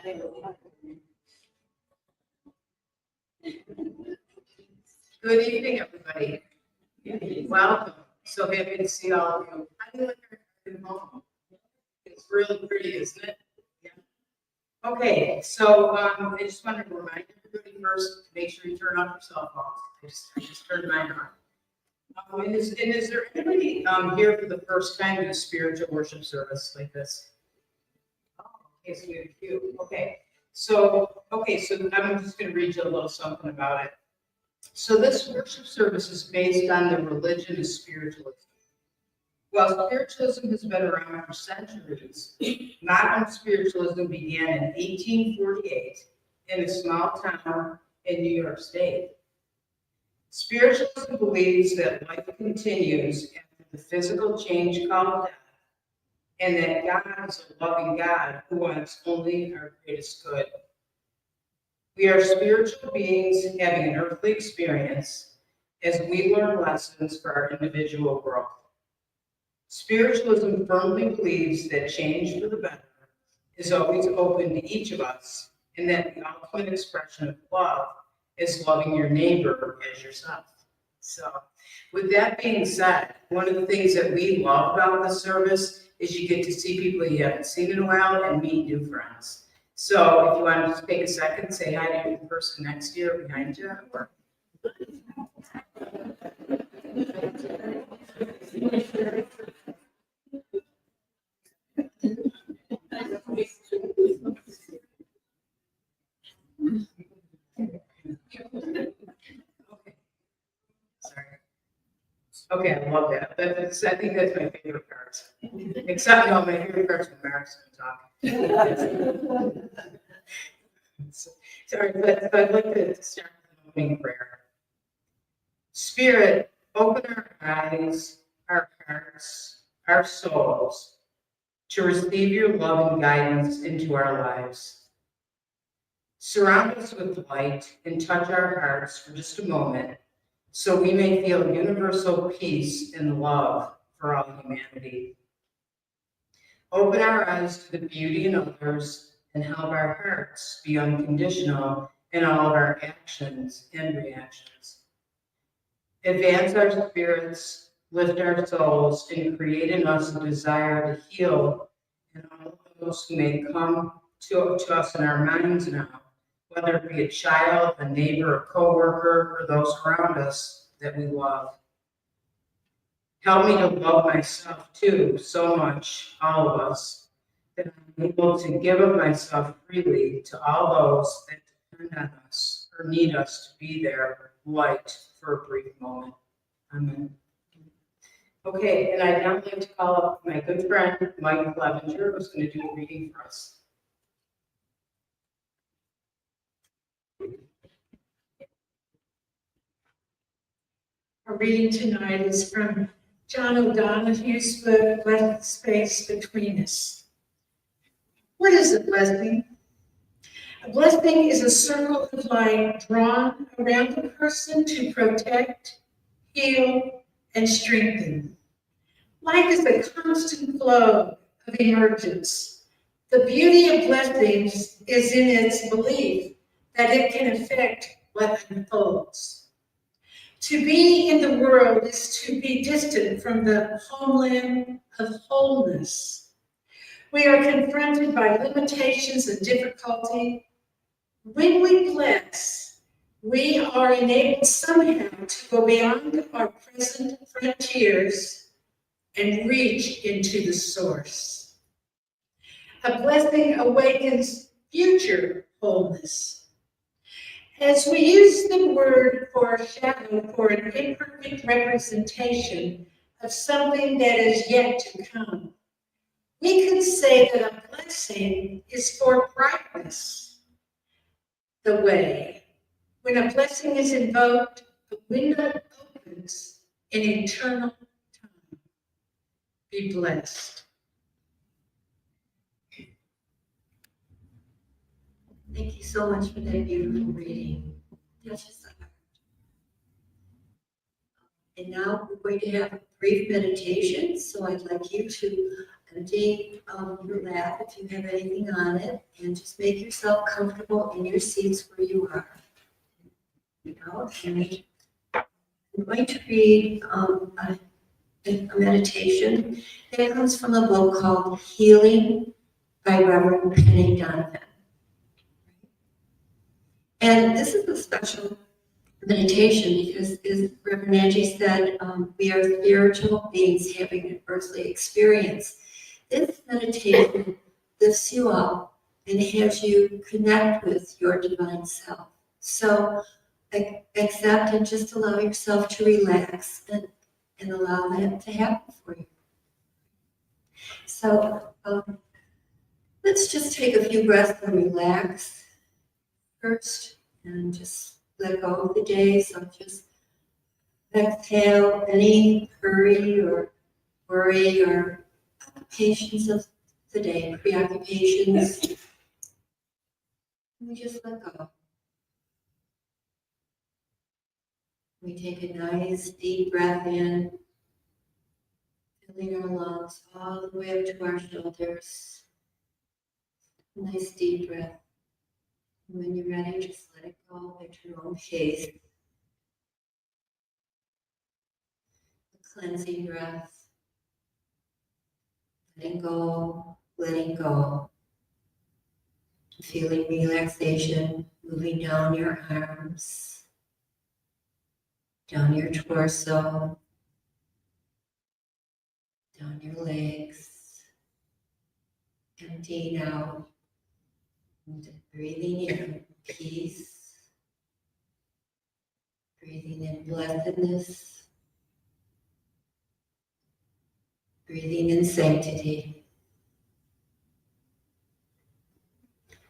Good evening, everybody. Welcome. So happy to see all of you. How do you like your home? It's really pretty, isn't it? Yeah. Okay, so I just wanted to remind everybody first, make sure you turn off your cell phones. I just turned mine on. And is there anybody here for the first time in a spiritual worship service like this? Okay, so we have a few. Okay, so I'm just going to read you a little something about it. So this worship service is based on the religion of spiritualism. Well, spiritualism has been around for centuries. Modern spiritualism began in 1848 in a small town in New York State. Spiritualism believes that life continues after the physical change called death, and that God is a loving God who wants only our greatest good. We are spiritual beings having an earthly experience as we learn lessons for our individual growth. Spiritualism firmly believes that change for the better is always open to each of us, and that the ultimate expression of love is loving your neighbor as yourself. So, with that being said, one of the things that we love about this service is you get to see people you haven't seen in a while and meet new friends. So if you want to just take a second, say hi to the person next to you or behind you. Or... Okay, I love that. I think that's my favorite part. Except, no, my favorite part's when Mark's going to talk. Sorry, but I'd like to start with an opening prayer. Spirit, open our eyes, our hearts, our souls to receive your love and guidance into our lives. Surround us with light and touch our hearts for just a moment, so we may feel universal peace and love for all humanity. Open our eyes to the beauty in others and help our hearts be unconditional in all of our actions and reactions. Advance our spirits, lift our souls, and create in us a desire to heal in all of those who may come to us in our minds now, whether it be a child, a neighbor, a coworker, or those around us that we love. Help me to love myself too so much, all of us, that I'm able to give of myself freely to all those that depend on us or need us to be their light for a brief moment. Amen. Okay, and I'd now like to call up my good friend, Mike Clevenger, who's going to do a reading for us. Our reading tonight is from John O'Donoghue's book, Let the Space Between Us. What is a blessing? A blessing is a circle of light drawn around a person to protect, heal, and strengthen. Life is a constant flow of emergence. The beauty of blessings is in its belief that it can affect what unfolds. To be in the world is to be distant from the homeland of wholeness. We are confronted by limitations and difficulty. When we bless, we are enabled somehow to go beyond our present frontiers and reach into the source. A blessing awakens future wholeness. As we use the word foreshadow for an imperfect representation of something that is yet to come, we can say that a blessing is for brightness. The way, when a blessing is invoked, the window opens in eternal time. Be blessed. Thank you so much for that beautiful reading. Touches the heart. And now we're going to have a brief meditation, so I'd like you to empty your lap if you have anything on it, and just make yourself comfortable in your seats where you are. And I'm going to read a meditation that comes from a book called Healing by Reverend Penny Donovan. And this is a special meditation because, as Reverend Angie said, we are spiritual beings having an earthly experience. This meditation lifts you up and has you connect with your divine self. So accept and just allow yourself to relax and allow that to happen for you. So let's just take a few breaths and relax first and just let go of the day. So just exhale any hurry or worry or occupations of the day, preoccupations. We just let go. We take a nice deep breath in, filling our lungs all the way up to our shoulders. Nice deep breath. And when you're ready, just let it go at your own pace. A cleansing breath. Letting go, letting go. Feeling relaxation moving down your arms, down your torso, down your legs, emptying out, and breathing in peace, breathing in blessedness, breathing in sanctity.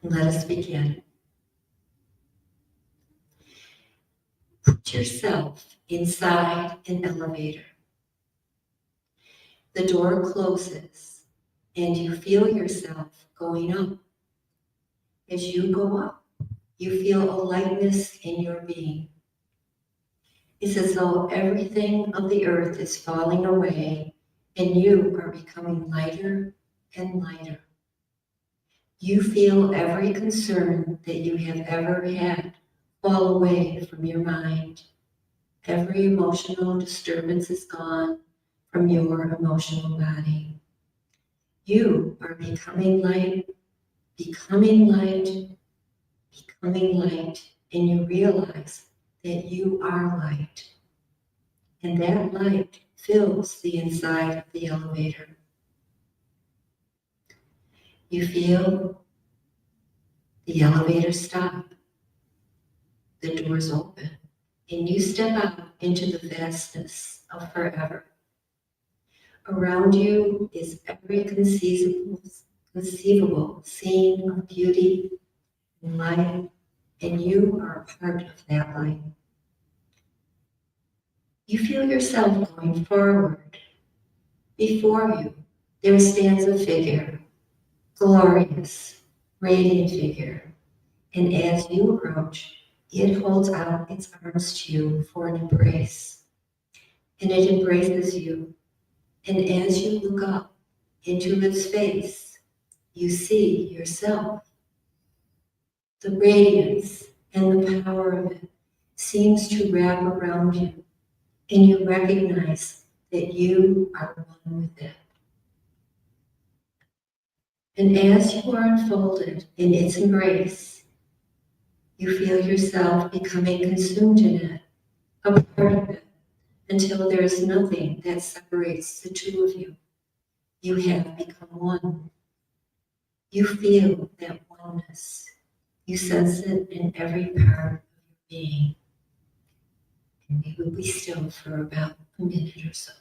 Let us begin. Put yourself inside an elevator. The door closes and you feel yourself going up. As you go up, you feel a lightness in your being. It's as though everything of the earth is falling away and you are becoming lighter and lighter. You feel every concern that you have ever had fall away from your mind. Every emotional disturbance is gone from your emotional body. You are becoming light, becoming light, becoming light, and you realize that you are light. And that light fills the inside of the elevator. You feel the elevator stop, the doors open, and you step out into the vastness of forever. Around you is every conceivable scene of beauty and light, and you are a part of that light. You feel yourself going forward. Before you, there stands a figure, glorious, radiant figure, and as you approach, it holds out its arms to you for an embrace, and it embraces you, and as you look up into its face, you see yourself. The radiance and the power of it seems to wrap around you, and you recognize that you are one with it. And as you are unfolded in its embrace, you feel yourself becoming consumed in it, a part of it, until there is nothing that separates the two of you. You have become one. You feel that oneness. You sense it in every part of your being. And we will be still for about a minute or so.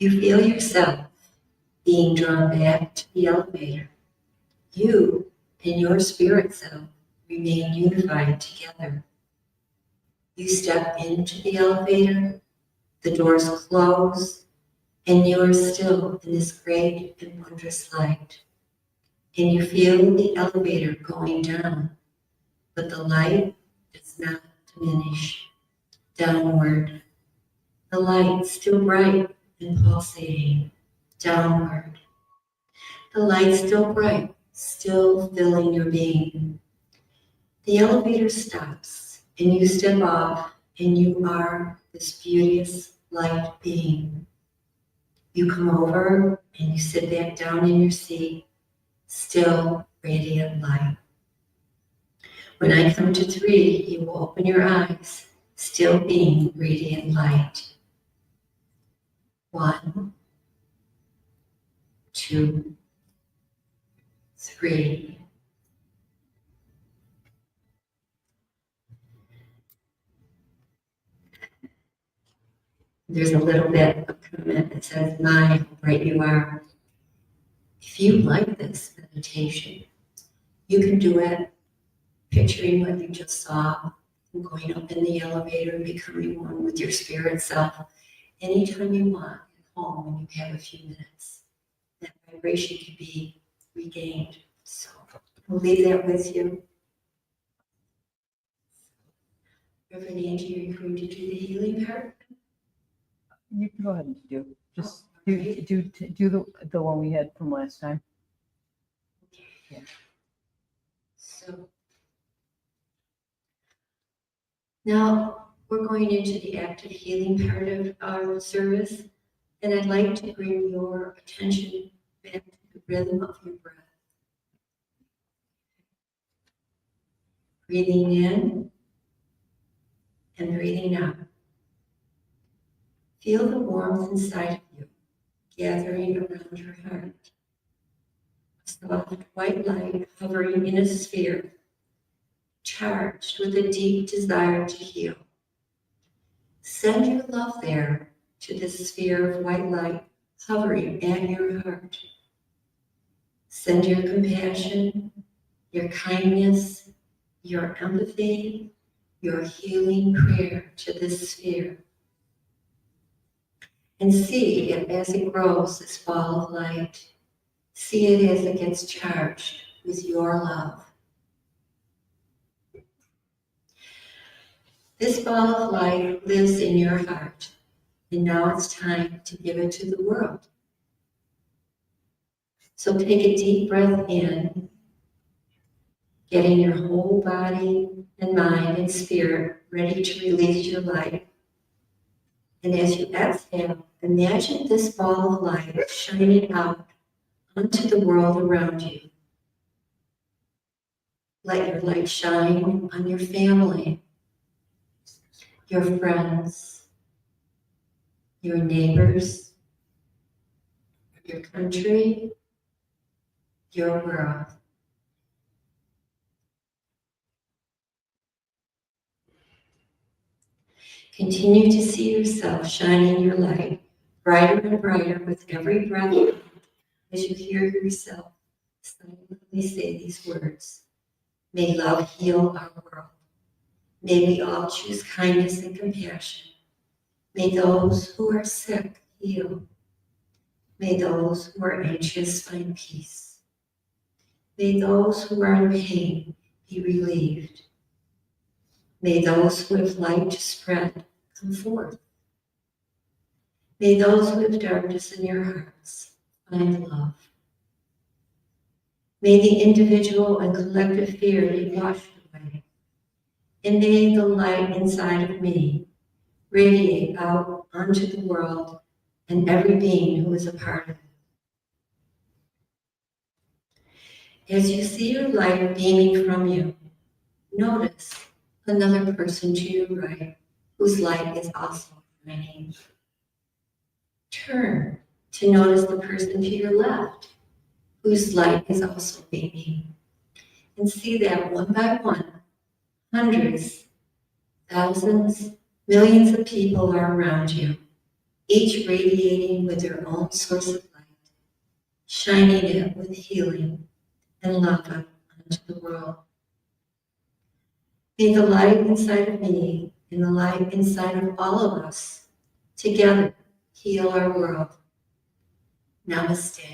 You feel yourself being drawn back to the elevator. You and your spirit self remain unified together. You step into the elevator, the doors close, and you are still in this great and wondrous light. And you feel the elevator going down, but the light does not diminish. Downward. The light still bright and pulsating. Downward. The light still bright, still filling your being. The elevator stops, and you step off, and you are this beauteous light being. You come over, and you sit back down in your seat, still radiant light. When I count to 3, you will open your eyes, still being radiant light. 1, 2, 3. There's a little bit of comment that says, "My, how bright you are." If you like this meditation, you can do it picturing what you just saw, going up in the elevator and becoming one with your spirit self anytime you want at home when you have a few minutes. That vibration can be regained. So we'll leave that with you. Reverend Angie, are you going to do the healing part? You can go ahead and just do the one we had from last time. Yeah. So now we're going into the active healing part of our service, and I'd like to bring your attention back to the rhythm of your breath. Breathing in and breathing out. Feel the warmth inside of you, gathering around your heart. A soft white light hovering in a sphere, charged with a deep desire to heal. Send your love there to this sphere of white light hovering at your heart. Send your compassion, your kindness, your empathy, your healing prayer to this sphere. And see it as it grows, this ball of light. See it as it gets charged with your love. This ball of light lives in your heart, and now it's time to give it to the world. So take a deep breath in, getting your whole body and mind and spirit ready to release your light. And as you exhale, imagine this ball of light shining out onto the world around you. Let your light shine on your family, your friends, your neighbors, your country, your world. Continue to see yourself shining your light brighter and brighter with every breath as you hear yourself silently say these words. May love heal our world. May we all choose kindness and compassion. May those who are sick heal. May those who are anxious find peace. May those who are in pain be relieved. May those who have light to spread come forth. May those who have darkness in their hearts find love. May the individual and collective fear be washed away. And may the light inside of me radiate out onto the world and every being who is a part of it. As you see your light beaming from you, notice another person to your right whose light is also shining. Turn to notice the person to your left whose light is also beaming. And see that one by one, hundreds, thousands, millions of people are around you, each radiating with their own source of light, shining it with healing and love out onto the world. May the light inside of me and the light inside of all of us together heal our world. Namaste.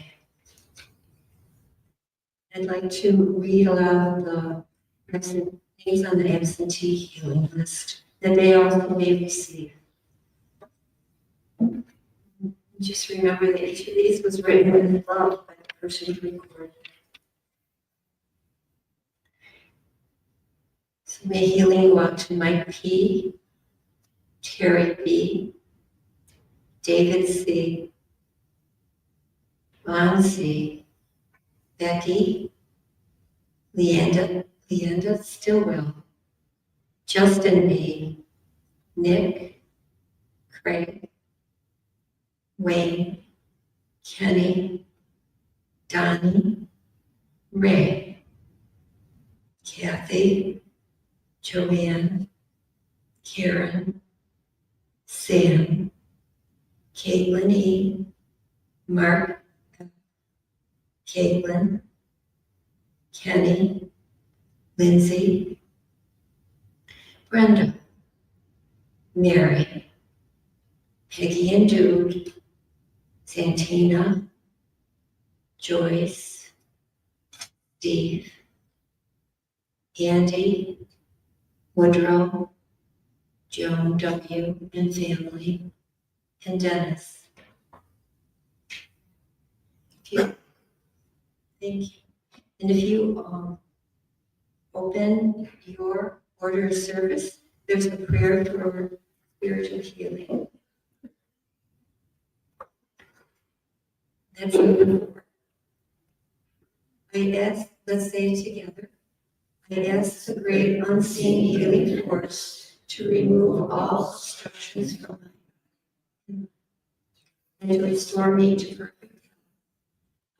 I'd like to read aloud the names on the absentee healing list that they also may receive. Just remember that each of these was written with love by the person who recorded. So may healing go out to Mike P., Terry B., David C., Vaughn C., Becky, Leanda Stillwell, Justin B., Nick, Craig, Wayne, Kenny, Donnie, Ray, Kathy, Joanne, Karen, Sam, Caitlin E., Mark, Caitlin, Kenny, Lindsay, Brenda, Mary, Peggy and Dude, Santina, Joyce, Steve, Andy, Woodrow, Joan W. and family, and Dennis. Thank you. And if you open your order of service, there's a prayer for spiritual healing. That's number 4. I ask, let's say it together. I ask the great unseen healing force to remove all obstructions from my body and to restore me to perfect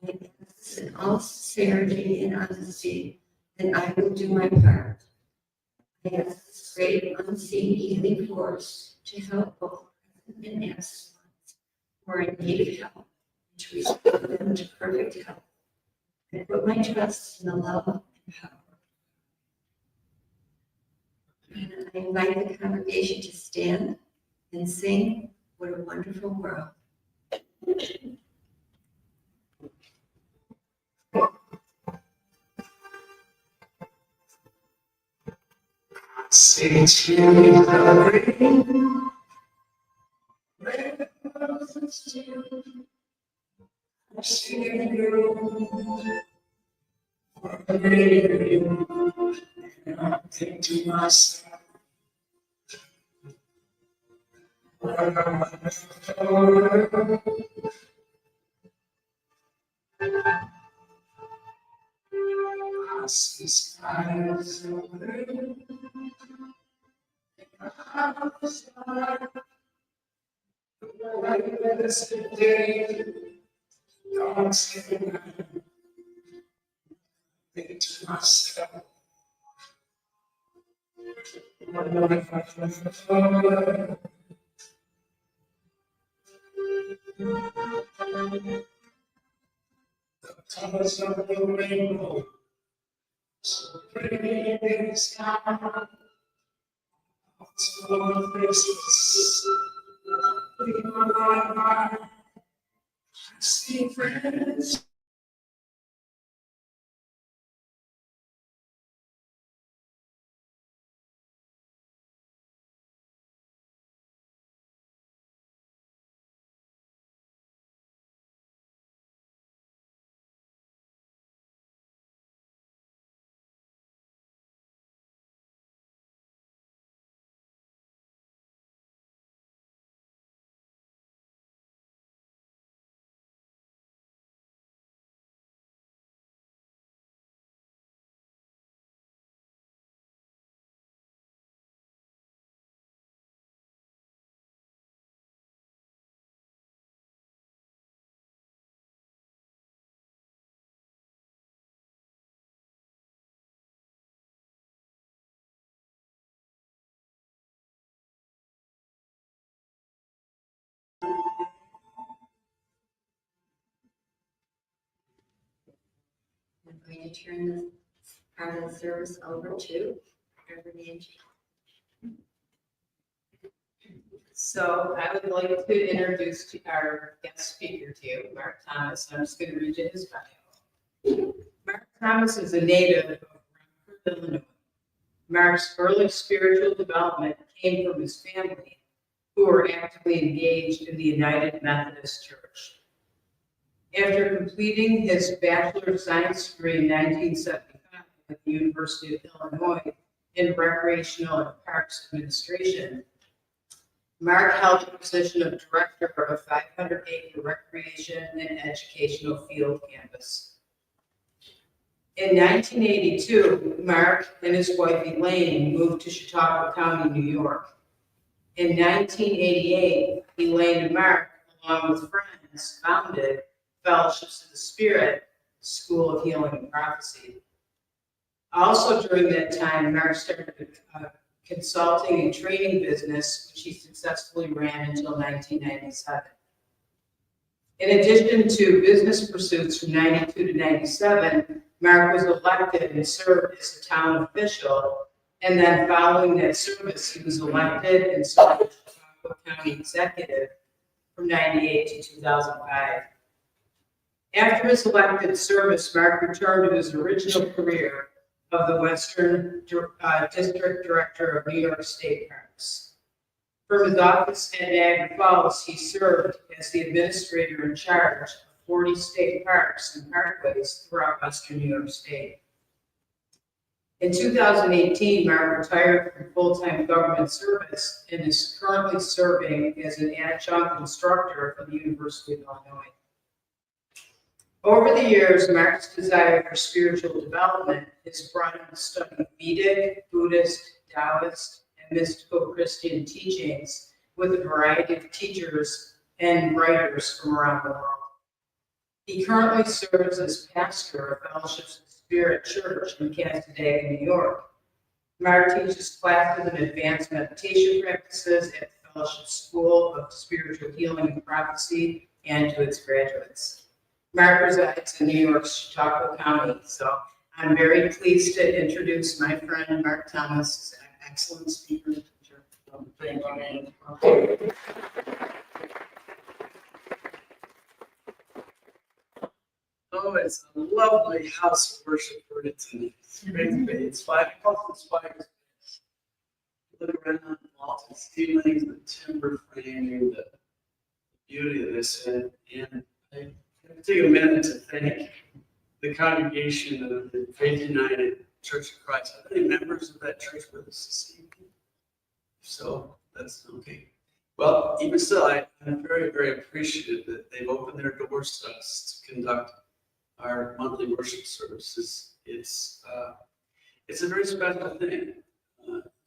health. I ask in all sincerity and honesty that I will do my part. I ask this great unseen healing force to help both present and absent ones who are in need of help and to restore them to perfect health. I put my trust in the love and power. And I invite the congregation to stand and sing "What a Wonderful World." Sing to the rain, sing you, and I think to myself, what a wonderful world. I see skies of blue, clouds are bright as the day, dark sky. Think to myself, what a wonderful world. Colors of the rainbow, so pretty in the sky. It's full of Christmas. We are I see friends. going to turn this part of the service over to Reverend Angie. So I would like to introduce our guest speaker to you, Mark Thomas. I'm just going to read you his bio. Mark Thomas is a native of Rockford, Illinois. Mark's early spiritual development came from his family, who were actively engaged in the United Methodist Church. After completing his Bachelor of Science degree in 1975 at the University of Illinois in Recreational and Parks Administration, Mark held the position of director of 500-acre recreation and educational field campus. In 1982, Mark and his wife Elaine moved to Chautauqua County, New York. In 1988, Elaine and Mark, along with friends, founded Fellowships of the Spirit School of Healing and Prophecy. Also during that time, Mark started a consulting and training business, which he successfully ran until 1997. In addition to business pursuits from 92 to 97, Mark was elected and served as a town official, and then following that service, he was elected and served as Chautauqua County executive from 98 to 2005. After his elected service, Mark returned to his original career of the Western District Director of New York State Parks. From his office at Niagara Falls, he served as the administrator in charge of 40 state parks and parkways throughout Western New York State. In 2018, Mark retired from full-time government service and is currently serving as an adjunct instructor for the University of Illinois. Over the years, Mark's desire for spiritual development has brought him to study Vedic, Buddhist, Taoist, and mystical Christian teachings with a variety of teachers and writers from around the world. He currently serves as pastor of Fellowships of the Spirit Church in Canandaigua, New York. Mark teaches classes and advanced meditation practices at the Fellowship School of Spiritual Healing and Prophecy and to its graduates. Mark resides in New York's Chautauqua County, so I'm very pleased to introduce my friend Mark Thomas, an excellent speaker and teacher. Thank you. Oh, it's a lovely house of worship for it tonight. It's great to be. It's five. I call it Spider's Place. Look around the walls and ceilings, the timber framing, the beauty of this, and I take a minute to thank the congregation of the Faith United Church of Christ. Are there any members of that church with us this evening? So that's okay. Well, even still, I'm very, very appreciative that they've opened their doors to us to conduct our monthly worship services. It's a very special thing.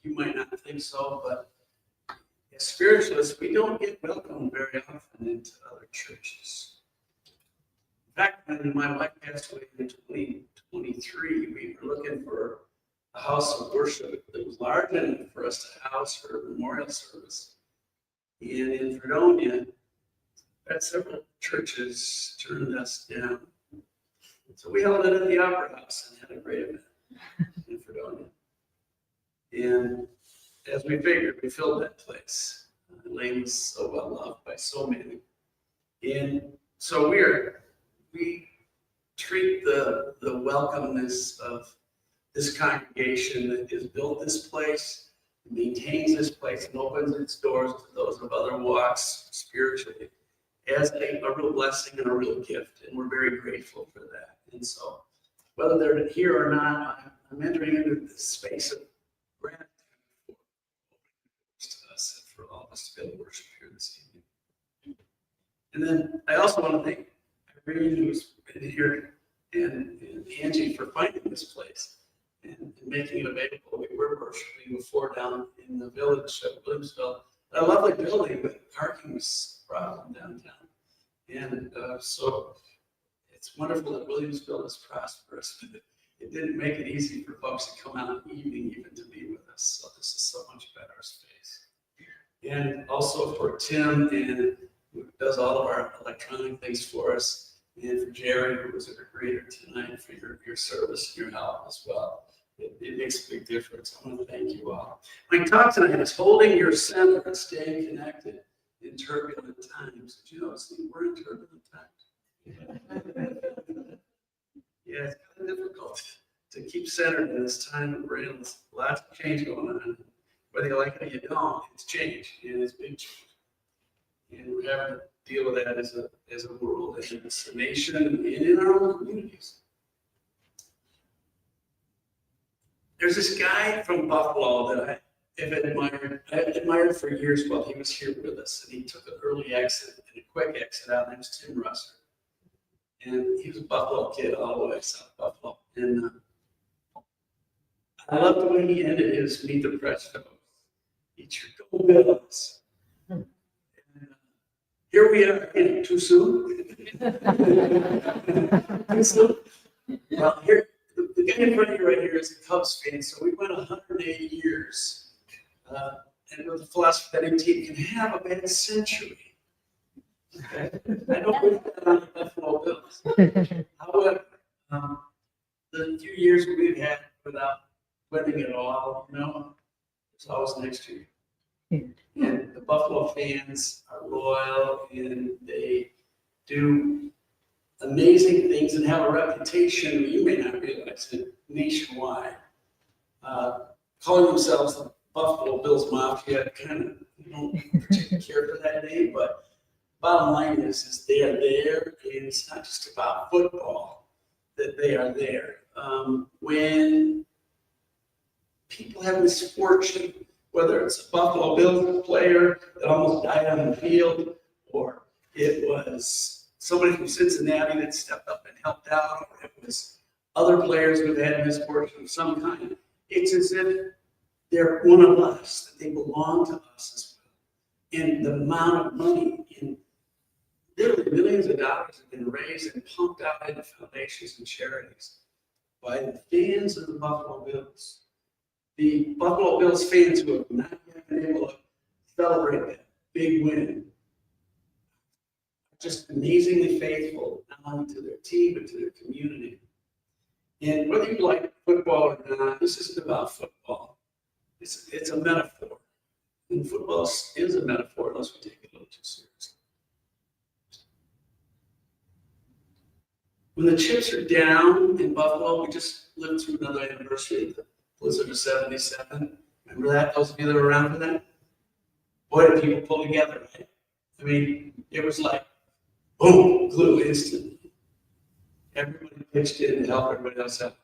You might not think so, but as spiritualists, we don't get welcomed very often into other churches. In fact, when my wife passed away in 2023, we were looking for a house of worship that was large enough for us to house her memorial service. And in Fredonia, had several churches turned us down. So we held it at the Opera House and had a great event in Fredonia. And as we figured, we filled that place. Elaine was so well loved by so many. And so we treat the welcomeness of this congregation that has built this place, maintains this place, and opens its doors to those of other walks spiritually as a real blessing and a real gift. And we're very grateful for that. And so whether they're here or not, I'm entering into this space of gratitude to us and for all of us to be able to worship here this evening. And then I also want to thank Irene, who's been here, and Angie for finding this place and making it available. We were worshiping before down in the village of Bloomsville. A lovely building, but parking was a problem downtown. And so it's wonderful that Williamsville is prosperous, but it didn't make it easy for folks to come out in the evening even to be with us. So this is so much better space. And also for Tim, and who does all of our electronic things for us, And for Jerry, who was a greeter tonight, for your service and your help as well. It makes a big difference. I want to thank you all. My talk tonight is holding your center and staying connected in turbulent times. Did you know we're in turbulent times? Yeah, it's kind of difficult to keep centered in this time of rain. There's lots of change going on. Whether you like it or you don't, it's change, and it's big change. And we're having to deal with that as a world, as a nation, and in our own communities. There's this guy from Buffalo that I have admired. I admired for years while he was here with us, and he took an early exit and a quick exit out. His name was Tim Russer, and he was a Buffalo kid all the way south Buffalo. And I love the way he ended his Meet the Press show. Eat your go Bills. And, here we are. Too soon? Too soon? Well, here. The guy in front of you right here is a Cubs fan, so we went 108 years. And with the philosophy that a team can have a bad century. Okay? I don't put that on the Buffalo Bills. However, the few years we've had without winning it all, it's always next year. And the Buffalo fans are loyal, and they do amazing things and have a reputation you may not realize it nationwide. Calling themselves the Buffalo Bills Mafia, kind of don't particularly care for that name, but bottom line is they are there, and it's not just about football, that they are there. When people have misfortune, whether it's a Buffalo Bills player that almost died on the field, or it was somebody from Cincinnati that stepped up and helped out, or it was other players who've had misfortune of some kind. It's as if they're one of us, that they belong to us as well. And the amount of money, in literally millions of dollars, have been raised and pumped out into foundations and charities by the fans of the Buffalo Bills. The Buffalo Bills fans who have not yet been able to celebrate that big win, just amazingly faithful, not only to their team, but to their community. And whether you like football or not, this isn't about football. It's a metaphor. And football is a metaphor unless we take it a little too seriously. When the chips are down in Buffalo, we just lived through another anniversary of the blizzard of 77. Remember that? Those of you that were around for that? Boy, did people pull together, right? I mean, it was like, boom, glue instantly. Everybody pitched in to help everybody else out.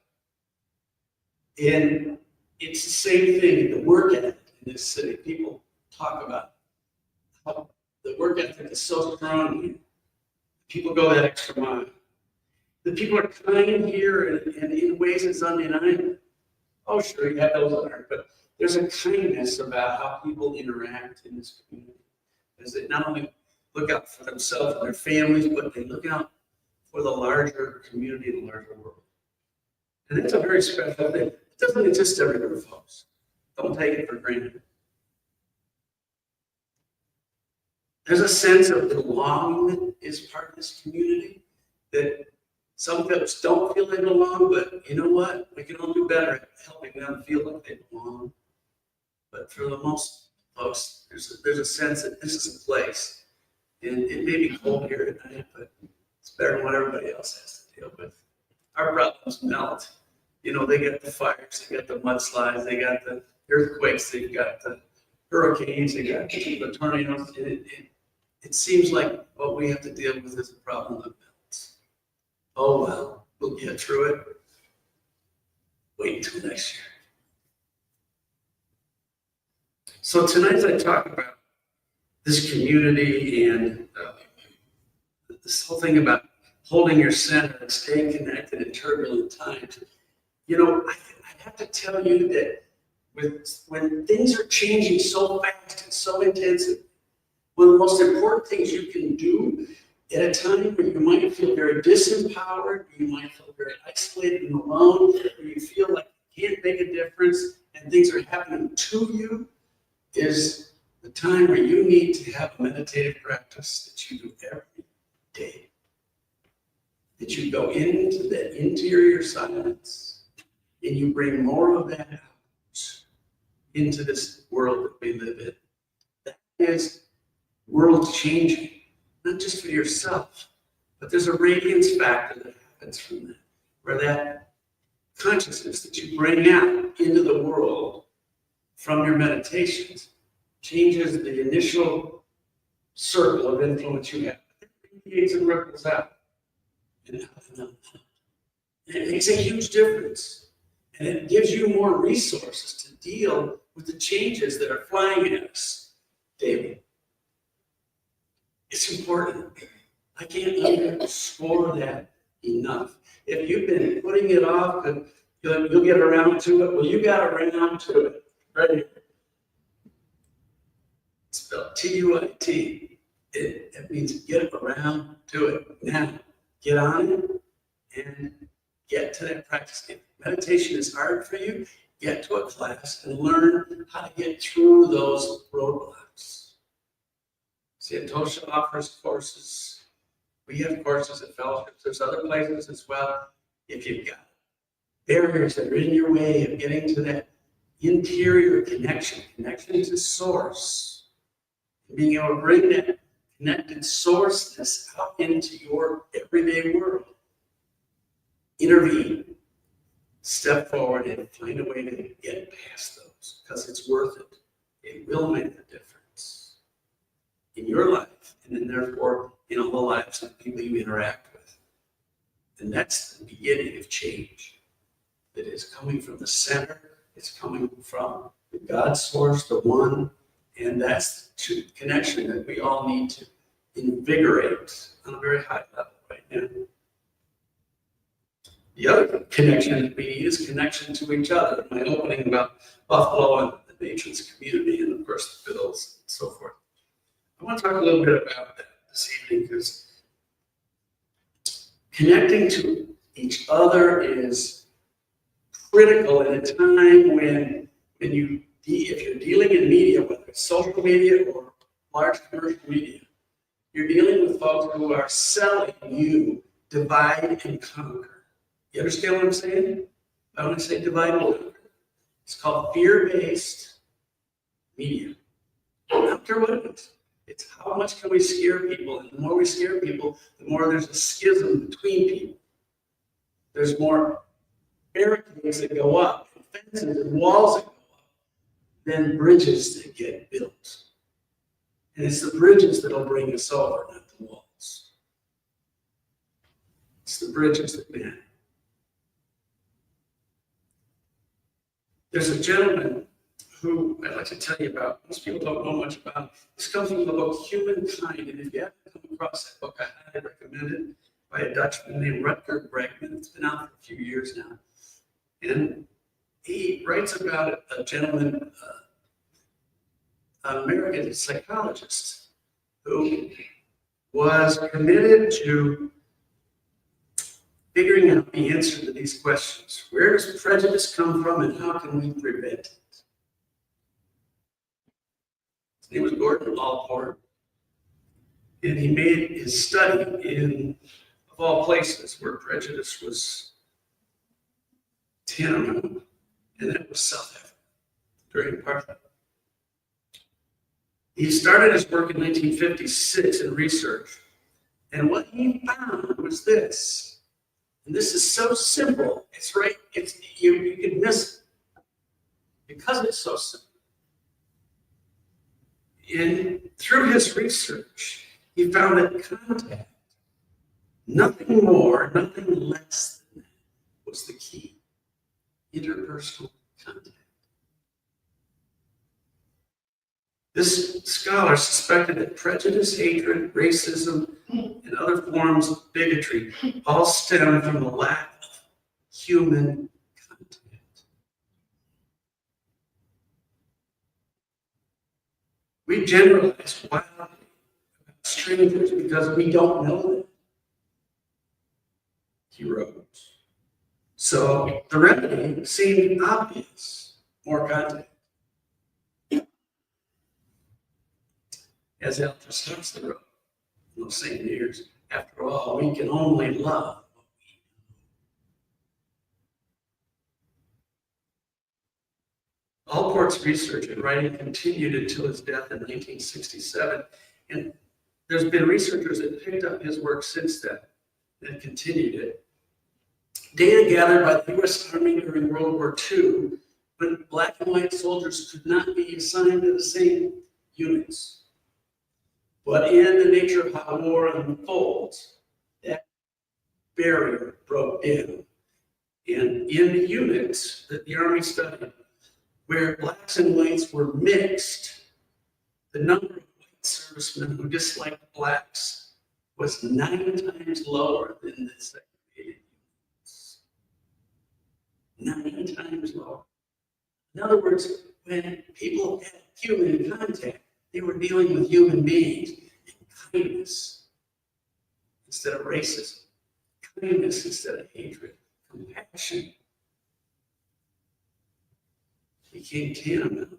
And it's the same thing in the work ethic in this city. People talk about how the work ethic is so strong here. People go that extra mile. The people are kind here and in ways it's undeniable. Oh, sure, you have those others, but there's a kindness about how people interact in this community. As they not only look out for themselves and their families, but they look out for the larger community and the larger world. And that's a very special thing. It doesn't exist everywhere, folks. Don't take it for granted. There's a sense of belonging that is part of this community, that some folks don't feel they belong, but you know what? We can all do better at helping them feel like they belong. But for the most folks, there's a sense that this is a place. And it may be cold here at night, but it's better than what everybody else has to deal with. Our problems melt. They got the fires, they got the mudslides, they got the earthquakes, they got the hurricanes, they got the tornadoes. It seems like what we have to deal with is a problem that melts. Oh, well, we'll get through it. Wait until next year. So tonight I talk about this community and this whole thing about holding your center and staying connected in turbulent times. I have to tell you that when things are changing so fast and so intensive, one of the most important things you can do at a time where you might feel very disempowered, where you might feel very isolated and alone, where you feel like you can't make a difference and things are happening to you, is the time where you need to have a meditative practice that you do every day. that you go into that interior silence and you bring more of that out into this world that we live in. That is world changing, not just for yourself, but there's a radiance factor that happens from that, where that consciousness that you bring out into the world from your meditations changes the initial circle of influence you have. It radiates and ripples out. And it makes a huge difference. And it gives you more resources to deal with the changes that are flying at us daily. It's important. I can't underscore that enough. If you've been putting it off, you'll get around to it. Well, you got around to it. Right? It's spelled T-U-I-T. It means get around to it. Now, get on it and get to that practice. If meditation is hard for you, get to a class and learn how to get through those roadblocks. Santosha offers courses. We have courses at fellowships. There's other places as well. If you've got barriers that are in your way of getting to that interior connection to source, being able to bring that connected sourceness out into your everyday world. Intervene, step forward and find a way to get past those, because it's worth it. It will make a difference in your life, and then therefore in all the lives of people you interact with. And that's the beginning of change that is coming from the center. It's coming from the God source, the one, and that's the connection that we all need to invigorate on a very high level right now. The other connection that we need is connection to each other. My opening about Buffalo and the nation's community, and of course the Bills and so forth. I want to talk a little bit about that this evening, because connecting to each other is critical at a time when if you're dealing in media, whether it's social media or large commercial media, you're dealing with folks who are selling you divide and conquer. You understand what I'm saying? I want to say divide and conquer. It's called fear-based media. I don't care what it is. It's how much can we scare people, and the more we scare people, the more there's a schism between people. There's more barricades that go up, and fences and walls that go up, than bridges that get built. And it's the bridges that'll bring us over, not the walls. It's the bridges that matter. There's a gentleman who I'd like to tell you about. Most people don't know much about. This comes from the book Humankind, and if you haven't come across that book, I highly recommend it, by a Dutchman named Rutger Bregman. It's been out for a few years now. And he writes about a gentleman, an American psychologist, who was committed to figuring out the answer to these questions. Where does prejudice come from, and how can we prevent it? His name was Gordon Allport, and he made his study in, of all places, where prejudice was tantamount, and that was South Africa during apartheid. He started his work in 1956 in research, and what he found was this, and this is so simple. It's right. You can miss it because it's so simple. And through his research, he found that contact, nothing more, nothing less than that, was the key. Interpersonal contact. This scholar suspected that prejudice, hatred, racism, and other forms of bigotry all stem from the lack of human contact. We generalize wildly about strangers because we don't know them, he wrote. So the remedy seemed obvious: more contact. As Santosha wrote in those same years, after all, we can only love Allport's research and writing continued until his death in 1967, and there's been researchers that picked up his work since then and continued it. Data gathered by the U.S. Army during World War II, when black and white soldiers could not be assigned to the same units. But in the nature of how war unfolds, that barrier broke down. And in the units that the Army studied, where blacks and whites were mixed, the number of white servicemen who disliked blacks was 9 times lower than the segregated units. 9 times lower. In other words, when people had human contact, they were dealing with human beings and kindness instead of racism, kindness instead of hatred, compassion became tantamount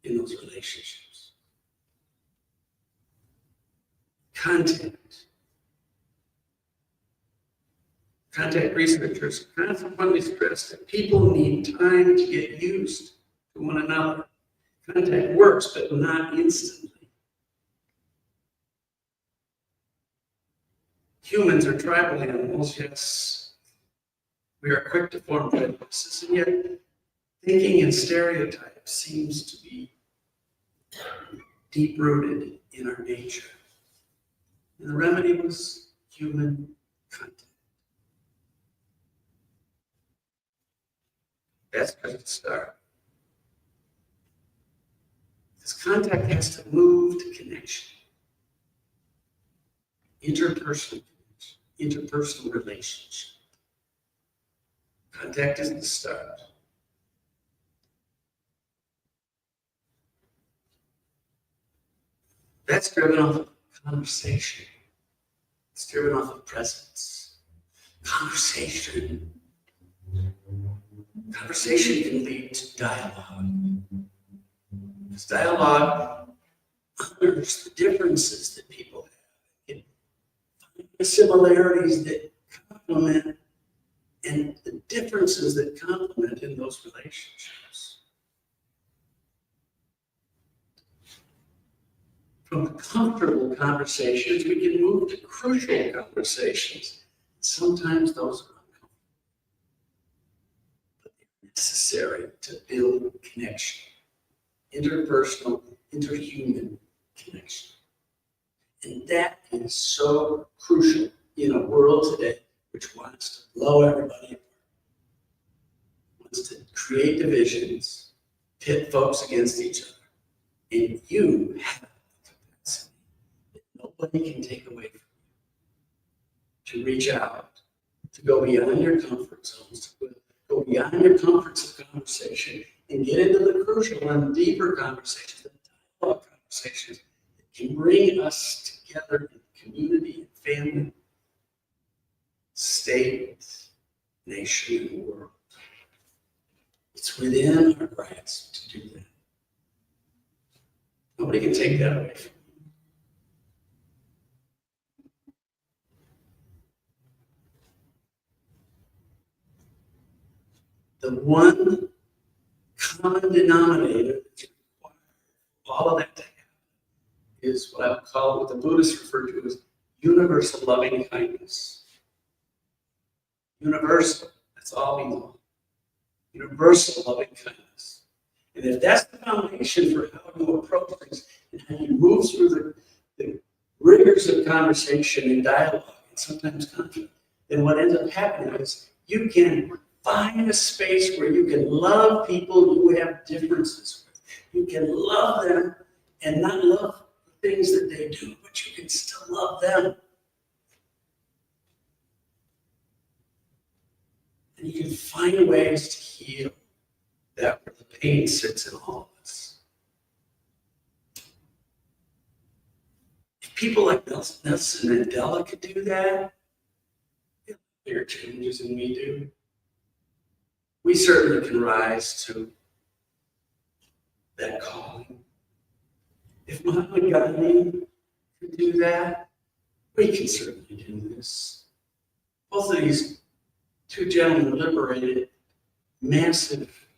in those relationships. Contact researchers consequently stress that people need time to get used to one another. Contact works, but not instantly. Humans are tribal animals, yes. We are quick to form prejudices, and yet thinking in stereotypes seems to be deep-rooted in our nature. And the remedy was human contact. That's where it started. Because contact has to move to connection. Interpersonal connection, interpersonal relationship. Contact is the start. That's driven off of conversation. It's driven off of presence. Conversation. Conversation can lead to dialogue. Because dialogue honors the differences that people have. It finds the similarities that complement and the differences that complement in those relationships. From comfortable conversations, we can move to crucial conversations. Sometimes those are uncomfortable, but they're necessary to build connection, interpersonal, interhuman connection. And that is so crucial in a world today which wants to blow everybody apart, wants to create divisions, pit folks against each other. And you have the capacity that nobody can take away from you to reach out, to go beyond your comfort zones, to go beyond your comforts of conversation and get into the crucial and deeper conversations, the dialogue conversations that can bring us together in community and family, state, nation, and world. It's within our grasp to do that. Nobody can take that away from you. The one common denominator that's required for all of that to happen is what I would call, what the Buddhists refer to as universal loving kindness. Universal, that's all we know. Universal loving kindness. And if that's the foundation for how you approach things and how you move through the rigors of conversation and dialogue and sometimes conflict, then what ends up happening is you can find a space where you can love people you have differences with. You can love them and not love the things that they do, but you can still love them. And you can find ways to heal that where the pain sits in all of us. If people like Nelson Mandela could do that, they have bigger challenges than we do. We certainly can rise to that calling. If Mahatma Gandhi could do that, we can certainly do this. Both of these two gentlemen liberated massive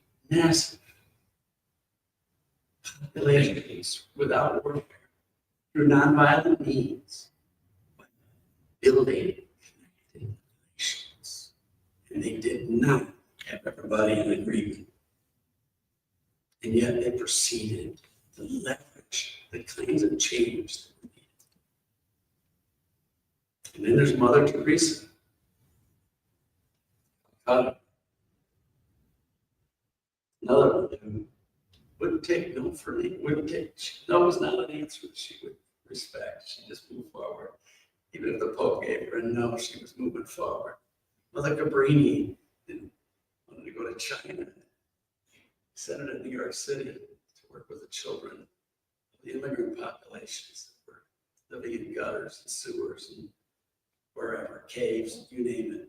populations without warfare, through nonviolent means, by building connected nations. And they did not have everybody in agreement. And yet they proceeded to leverage the kinds of change that we needed. And then there's Mother Teresa. Another one who wouldn't take no for me, wouldn't take, no was not an answer that she would respect. She just moved forward. Even if the Pope gave her a no, she was moving forward. Mother Cabrini wanted to go to China, sent her to New York City to work with the children of the immigrant populations that were living in gutters and sewers and wherever, caves, you name it,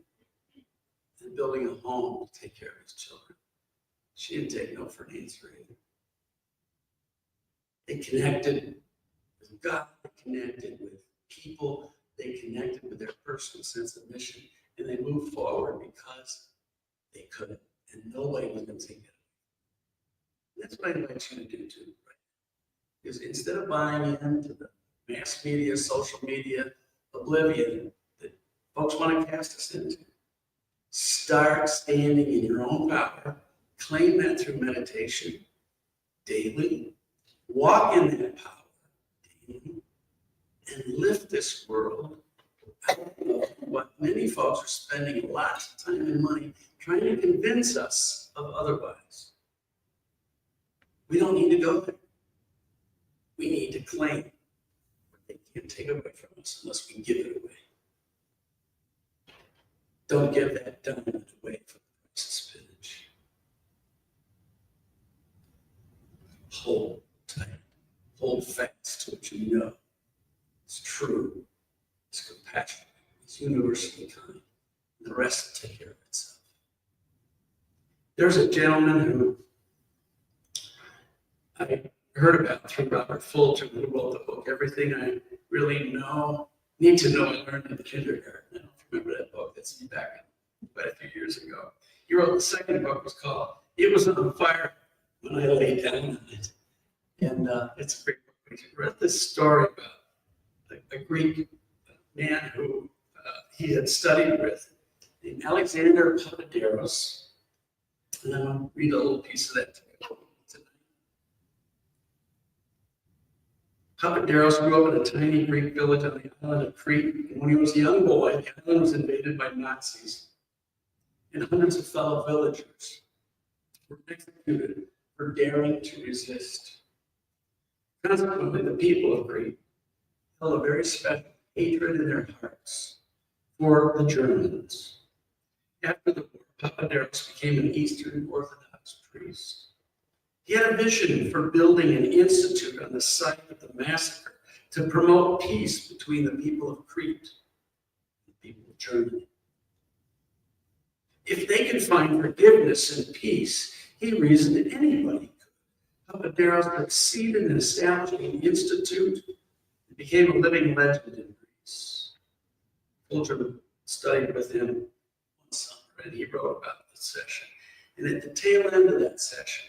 and building a home to take care of his children. She didn't take no for an answer either. They connected with God, they connected with people, they connected with their personal sense of mission, and they moved forward because they could, and nobody was going to take it. That's what I invite you to do too, right? Because instead of buying into the mass media, social media oblivion that folks want to cast us into, start standing in your own power, claim that through meditation daily, walk in that power daily, and lift this world out of what many folks are spending lots of time and money trying to convince us of otherwise. We don't need to go there. We need to claim what they can't take away from us unless we give it away. Don't give that diamond away for the price of spinach. Hold tight. Hold fast to what you know. It's true. It's compassionate. It's universally kind. And the rest will take care of itself. There's a gentleman who I heard about through Robert Fulton, who wrote the book, Everything I Really Need to Know and Learn in Kindergarten. I don't remember that book. That's back quite a few years ago. He wrote the second book, was called It Was on Fire When I Lay Down on It. And it's a great book. He read this story about a Greek man who he had studied with, named Alexander Papaderos. And I'm going to read a little piece of that tonight. Papaderos grew up in a tiny Greek village on the island of Crete. And when he was a young boy, the island was invaded by Nazis. And hundreds of fellow villagers were executed for daring to resist. Consequently, the people of Crete held a very special hatred in their hearts for the Germans. After the war, Papaderos became an Eastern Orthodox priest. He had a vision for building an institute on the site of the massacre to promote peace between the people of Crete and the people of Germany. If they could find forgiveness and peace, he reasoned that anybody could. Papaderos succeeded in establishing an institute and became a living legend in Greece. Fulton studied with him one summer, and he wrote about the session. And at the tail end of that session,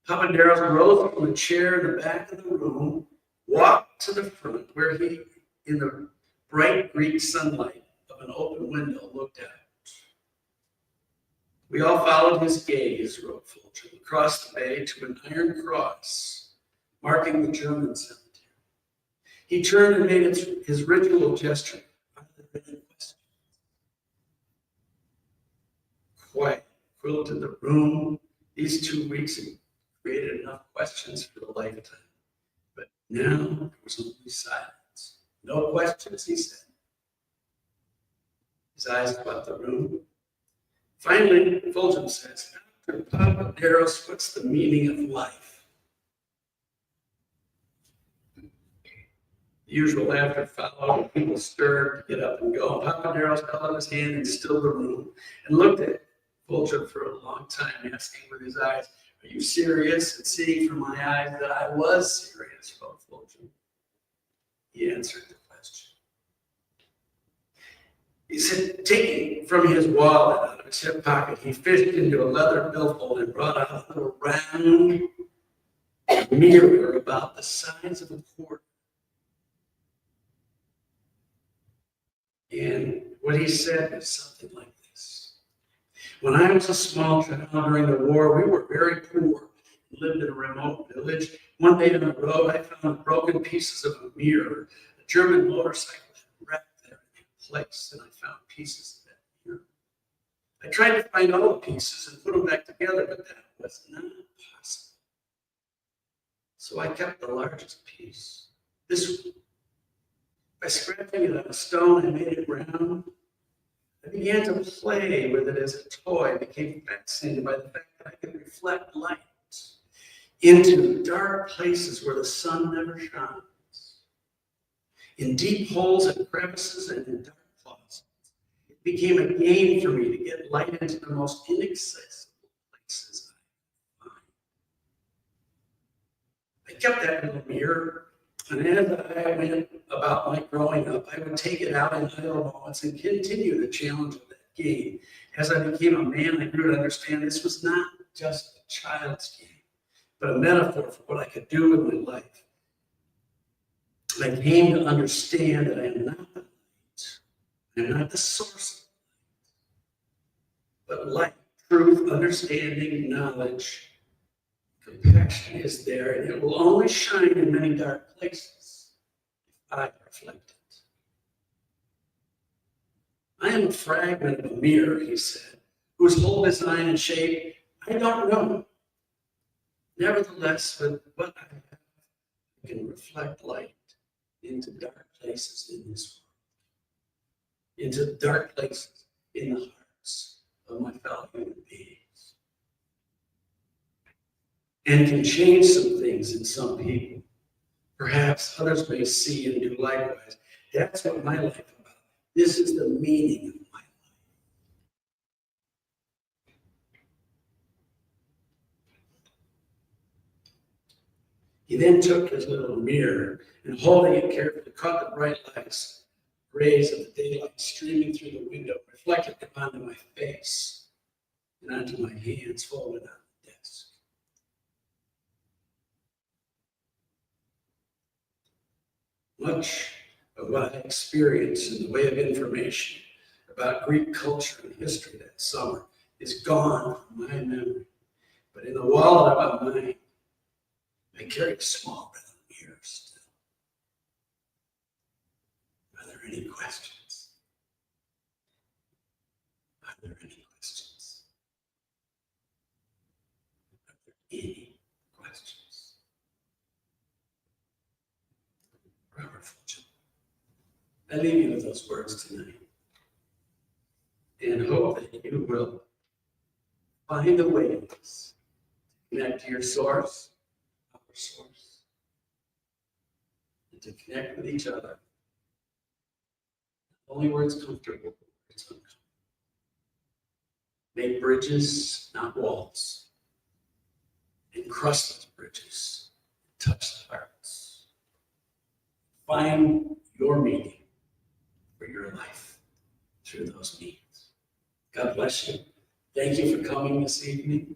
Papaderos rose from a chair in the back of the room, walked to the front where he, in the bright Greek sunlight of an open window, looked out. We all followed his gaze, wrote Fulton, across the bay to an iron cross marking the German cemetery. He turned and made his ritual gesture. Are there any questions? Quiet quilted the room. These 2 weeks had created enough questions for a lifetime. But now there was only silence. No questions, he said. His eyes swept the room. Finally, Fulton says, Dr. Papaderos, what's the meaning of life? The usual laughter followed. People stirred to get up and go. Papaderos held out his hand and stilled the room and looked at Fulton for a long time, asking with his eyes, are you serious? And seeing from my eyes that I was serious, wrote Fulton. He answered the question. He said, taking from his wallet out of his hip pocket, he fished into a leather billfold and brought out a little round mirror about the size of a quarter. And what he said was something like this. When I was a small child during the war, we were very poor and lived in a remote village. One day on the road, I found broken pieces of a mirror. A German motorcycle had wrecked there in place, and I found pieces of that mirror. I tried to find all the pieces and put them back together, but that was not possible. So I kept the largest piece. This one. By scratching it on a stone, I made it round. I began to play with it as a toy. I became fascinated by the fact that I could reflect light into dark places where the sun never shines, in deep holes and crevices and in dark closets. It became a game for me to get light into the most inaccessible places I could find. I kept that little mirror, and as I went about my growing up, I would take it out in idle moments and continue the challenge of that game. As I became a man, I grew to understand this was not just a child's game, but a metaphor for what I could do with my life. I came to understand that I am not the light. I am not the source of light. But light, truth, understanding, knowledge, compassion is there, and it will only shine in many dark places if I reflect it. I am a fragment of a mirror, he said, whose whole design and shape I don't know. Nevertheless, with what I have, I can reflect light into dark places in this world, into dark places in the hearts of my fellow human beings, and can change some things in some people. Perhaps others may see and do likewise. That's what my life is about. This is the meaning of my life. He then took his little mirror and holding it carefully, caught the bright lights, rays of the daylight streaming through the window, reflected them onto my face and onto my hands folded on the desk. Much of what I experienced in the way of information about Greek culture and history that summer is gone from my memory. But in the wallet of my mind, I carry a small red mirror still. Are there any questions? Are there any questions? Are there any questions? Robert Fulton. I leave you with those words tonight and hope that you will find the ways to connect to your source, our source, and to connect with each other. Only where it's comfortable, it's uncomfortable. Make bridges, not walls, and cross those bridges, touch the hearts. Find your meaning for your life through those means. God bless you. Thank you for coming this evening.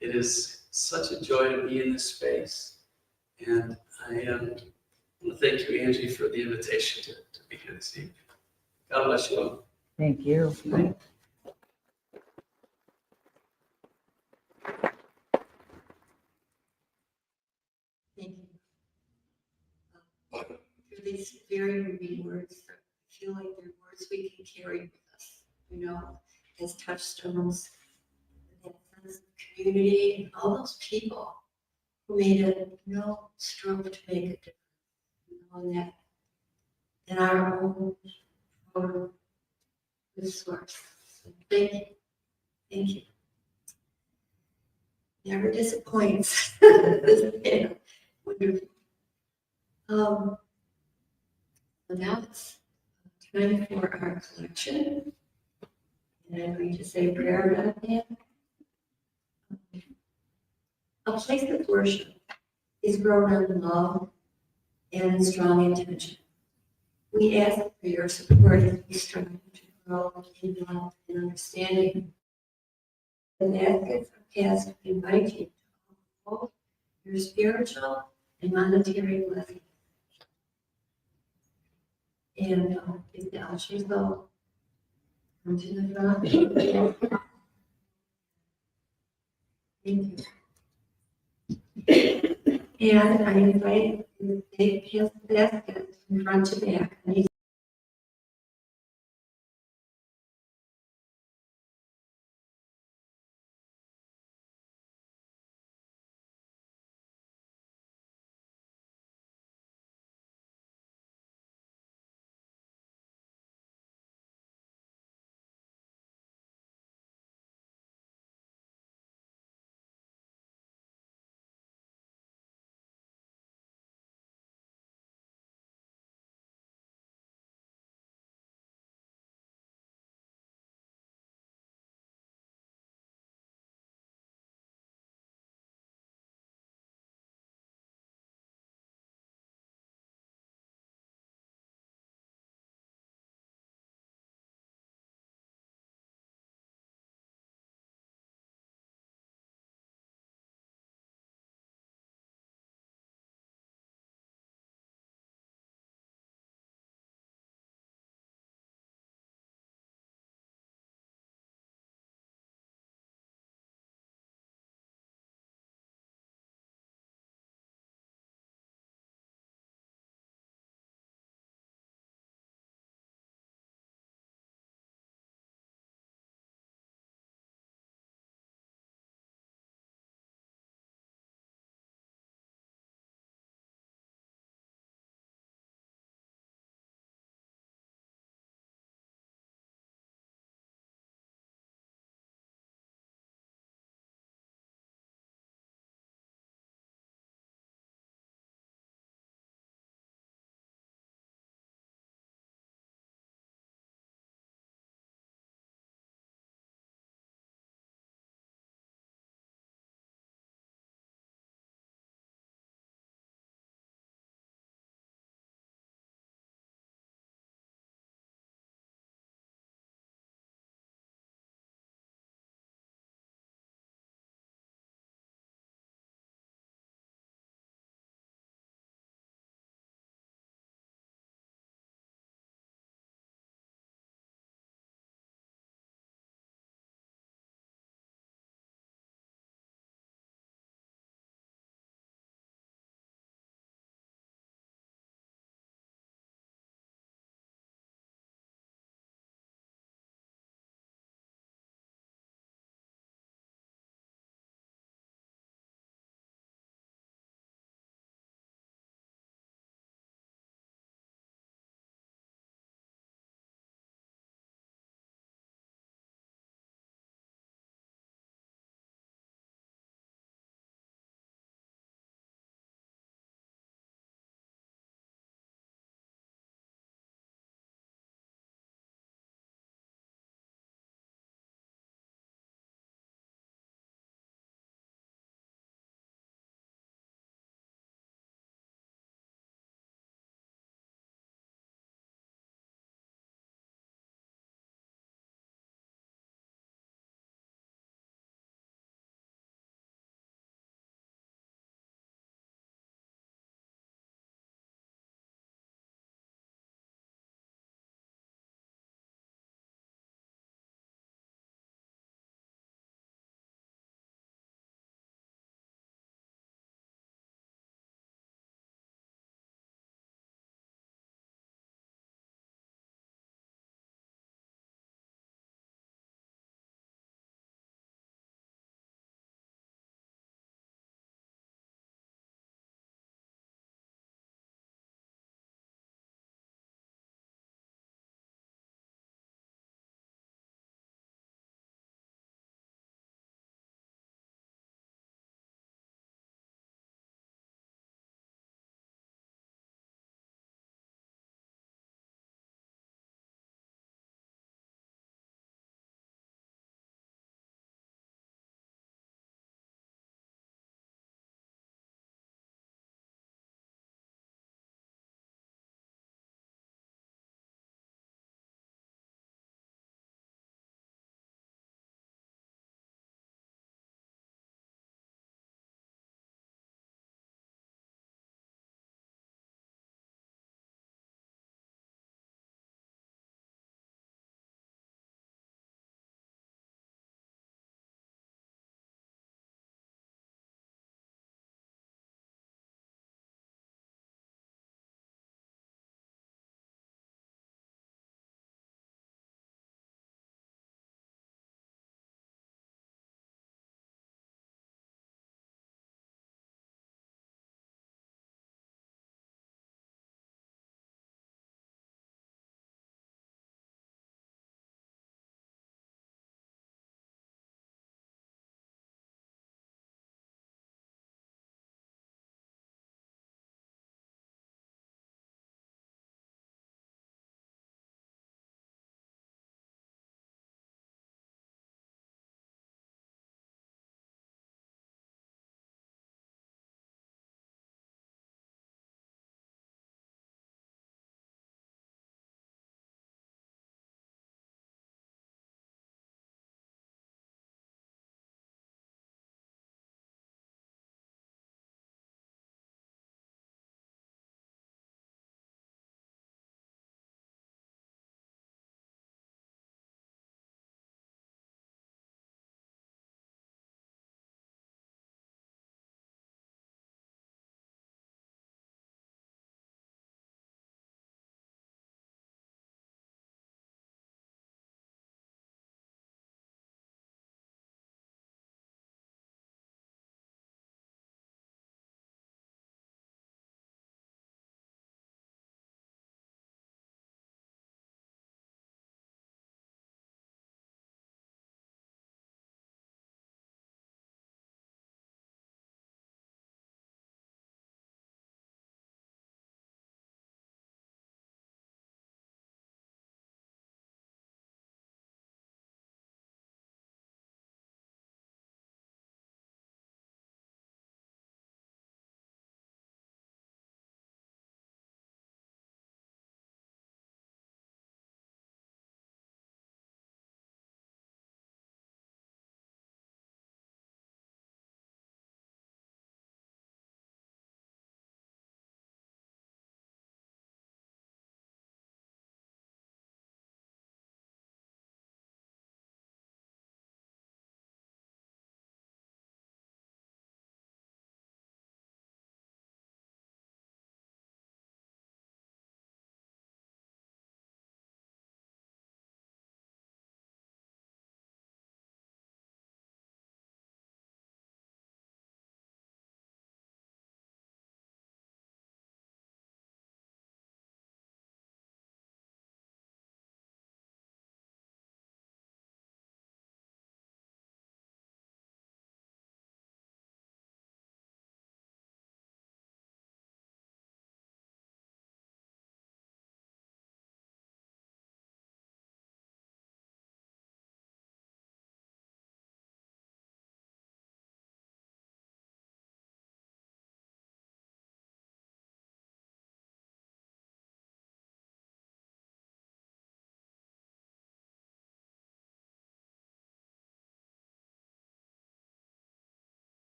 It is such a joy to be in this space. And I want to thank you, Angie, for the invitation to be here this evening. God bless you all. Thank you. Thank you. For these very moving words, I feel like they're words we can carry with us, as touchstones, that sense of community, and all those people who made it, strove to make a difference, and that in our own source. So thank you. Thank you. Never disappoints. Yeah, wonderful. So now it's time for our collection. And I'm going to say a prayer about that. A place of worship is grown on love and strong intention. We ask for your support as we strive to grow in love and understanding. The baskets of past invite you to hold your spiritual and monetary blessings. And if the ushers will come to the front. Thank you. And I invite the big basket from front to back.